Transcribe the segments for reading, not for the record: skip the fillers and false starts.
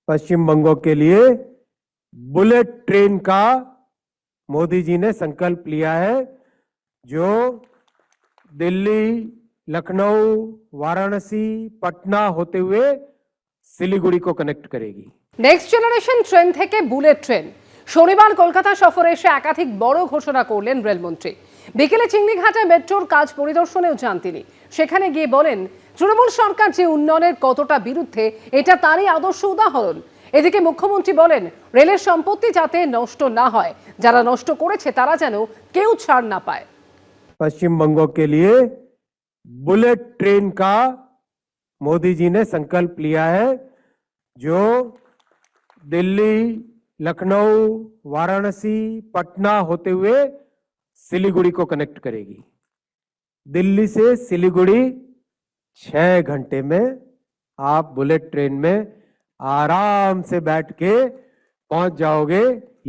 पश्चिम बंगों के लिए bullet train का मोदी जी ने संकल्प लिया है, जो दिल्ली, लखनऊ, वाराणसी, पटना होते हुए सिलीगुड़ी को कनेक्ट करेगी। নেক্সট জেনারেশন ট্রেন থেকে বুলেট ট্রেন। শনিবার কলকাতা সফরে এসে একাধিক বড় ঘোষণা করলেন রেলমন্ত্রী। বিকেলে চিংড়িঘাটে মেট্রোর কাজ পরিদর্শনেও যান তিনি। সেখানে গিয়ে বলেন, তৃণমূল সরকার যে উন্নয়নের কতটা বিরুদ্ধে, এটা তারই আদর্শ উদাহরণ। এদিকে মুখ্যমন্ত্রী বলেন, রেলের সম্পত্তি যাতে নষ্ট না হয়, যারা নষ্ট করেছে তারা যেন কেউ ছাড় না পায়। पश्चिम बंगों के लिए बुलेट ट्रेन का मोदी जी ने संकल्प लिया है, जो दिल्ली, लखनऊ, वाराणसी, पटना होते हुए सिलीगुड़ी को कनेक्ट करेगी। दिल्ली से सिलीगुड़ी 6 घंटे में आप बुलेट ट्रेन में आराम से बैठ के पहुंच जाओगे।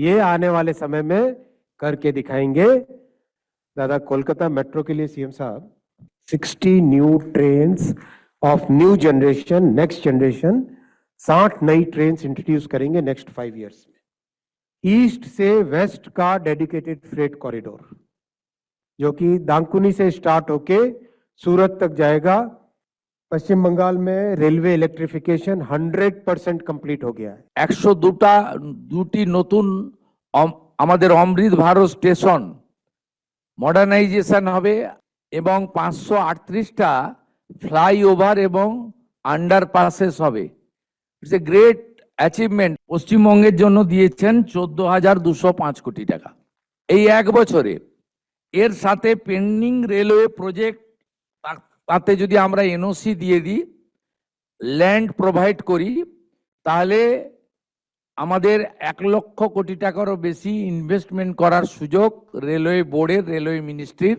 ये आने वाले समय में करके दिखाएंगे। दादा, कोलकाता मेट्रो के लिए सीएम साहब 60 new trains of new generation, next generation, 60 नई ट्रेन्स इंट्रोड्यूस करेंगे नेक्स्ट 5 इयर्स में। ईस्ट से वेस्ट का डेडिकेटेड फ्रेट कॉरिडोर, जो कि दांकुनी से स्टार्ट होके सूरत तक जाएगा। पश्चिम बंगाल में रेलवे इलेक्ट्रिफिकेशन 100% कंप्लीट हो गया है। 102টি নতুন আমাদের অমৃত ভারত স্টেশন মডার্নাইজেশন হবে এবং 538টা ফ্লাইওভার এবং আন্ডারপাসেস হবে। It's a great achievement. পশ্চিমবঙ্গের জন্য দিয়েছেন 14,205 কোটি টাকা এই এক বছরে। এর সাথে পেন্ডিং রেলওয়ে প্রজেক্ট, তাতে যদি আমরা এনওসি দিয়ে দিই, ল্যান্ড প্রোভাইড করি, তাহলে আমাদের 1 লক্ষ কোটি টাকারও বেশি ইনভেস্টমেন্ট করার সুযোগ রেলওয়ে বোর্ডের, রেলওয়ে মিনিস্ট্রির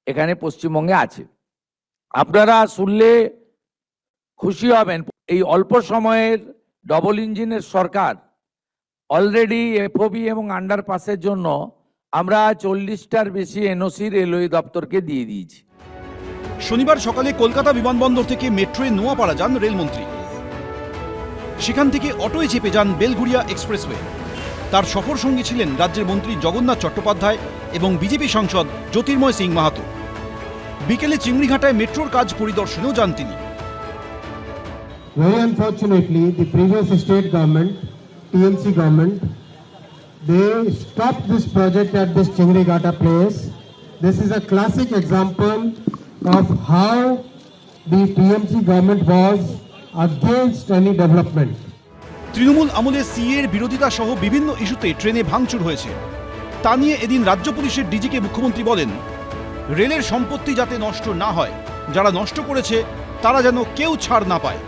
এখানে পশ্চিমবঙ্গে আছে। আপনারা শুনলে খুশি হবেন, এই অল্প সময়ের ডবল ইঞ্জিনের সরকার অলরেডি এফওবি এবং আন্ডারপাসের জন্য আমরা 40টার বেশি এনওসি রেলওয়ে দপ্তরকে দিয়ে দিয়েছি। শনিবার সকালে কলকাতা বিমানবন্দর থেকে মেট্রোয় নোয়াপাড়া যান রেলমন্ত্রী। সেখান থেকে অটোয় চেপে যান বেলঘুরিয়া এক্সপ্রেসওয়ে। তার সফর সঙ্গী ছিলেন রাজ্যের মন্ত্রী জগন্নাথ চট্টোপাধ্যায় এবং বিজেপি সাংসদ জ্যোতির্ময় সিং মাহাতো। বিকেলে চিংড়িঘাটায় মেট্রোর কাজ পরিদর্শনেও যান তিনি। Very unfortunately, the previous state government, TMC government, they stopped this project at this Chingrigata place. This is a classic example of how the TMC government was against any development. Trinamool আমলে সিএর বিরোধিতা সহ বিভিন্ন ইস্যুতে ট্রেনে ভাঙচুর হয়েছে। তা নিয়ে এদিন রাজ্য পুলিশের ডিজিকে মুখ্যমন্ত্রী বলেন, রেলের সম্পত্তি যাতে নষ্ট না হয়, যারা নষ্ট করেছে তারা যেন কেউ ছাড় না পায়।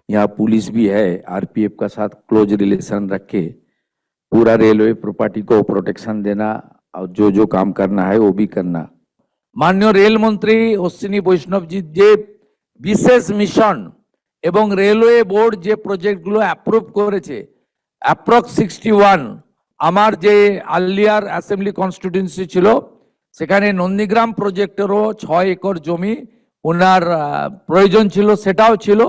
यहाँ पुलिस भी है, आरपीएफ का साथ क्लोज रिलेशन रख के पूरा रेलवे प्रॉपर्टी को प्रोटेक्शन देना और जो जो काम करना है वो भी करना। माननीय रेल मंत्री अश्विनी वैष्णव जी जे विशेष मिशन এবং রেলওয়ে বোর্ড যে প্রজেক্টগুলো অ্যাপ্রুভ করেছে, অ্যাপ্রক্স 61, আমার যে আর্লিয়ার অ্যাসেম্বলি কনস্টিটিউয়েন্সি ছিল সেখানে নন্দীগ্রাম প্রজেক্টেরও 6 একর জমি ওনার প্রয়োজন ছিল, সেটাও ছিল,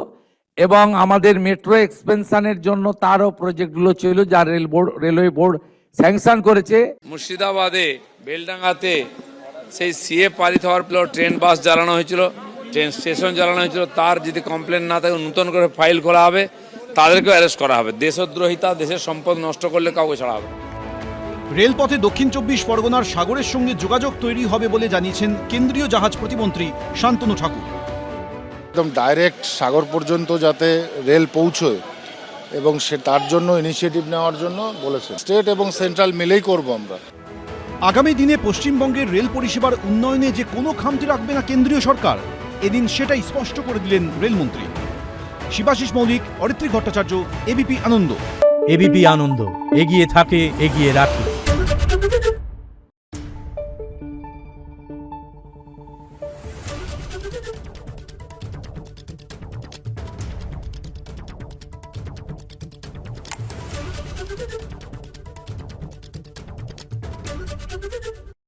এবং আমাদের মেট্রো এক্সপেনশনের জন্য তারও প্রজেক্টগুলো ছিল যা রেলওয়ে বোর্ড স্যাংশন করেছে। মুর্শিদাবাদে বেলডাঙ্গাতে সেই সিএ পারিত হওয়ার পর ট্রেন বাস জ্বালানো হয়েছিল, ট্রেন স্টেশন জ্বালানো হয়েছিল, তার যদি কমপ্লেন না থাকে নতুন করে ফাইল করা হবে, তাদেরকেও অ্যারেস্ট করা হবে। দেশদ্রোহিতা, দেশের সম্পদ নষ্ট করলে কাউকে ছাড়া হবে। রেলপথে দক্ষিণ 24 পরগনার সাগরের সঙ্গে যোগাযোগ তৈরি হবে বলে জানিয়েছেন কেন্দ্রীয় জাহাজ প্রতিমন্ত্রী শান্তনু ঠাকুর। একদম ডাইরেক্ট সাগর পর্যন্ত যাতে রেল পৌঁছয় এবং সে তার জন্য ইনিশিয়েটিভ নেওয়ার জন্য বলেছেন। স্টেট এবং সেন্ট্রাল মিলেই করব আমরা। আগামী দিনে পশ্চিমবঙ্গের রেল পরিষেবার উন্নয়নে যে কোনো খামতি রাখবে না কেন্দ্রীয় সরকার, এদিন সেটাই স্পষ্ট করে দিলেন রেলমন্ত্রী। শিবাশিস মৌলিক, অরিত্রী ভট্টাচার্য, এবিপি আনন্দ। এবিপি আনন্দ, এগিয়ে থাকে, এগিয়ে রাখে। Thank you.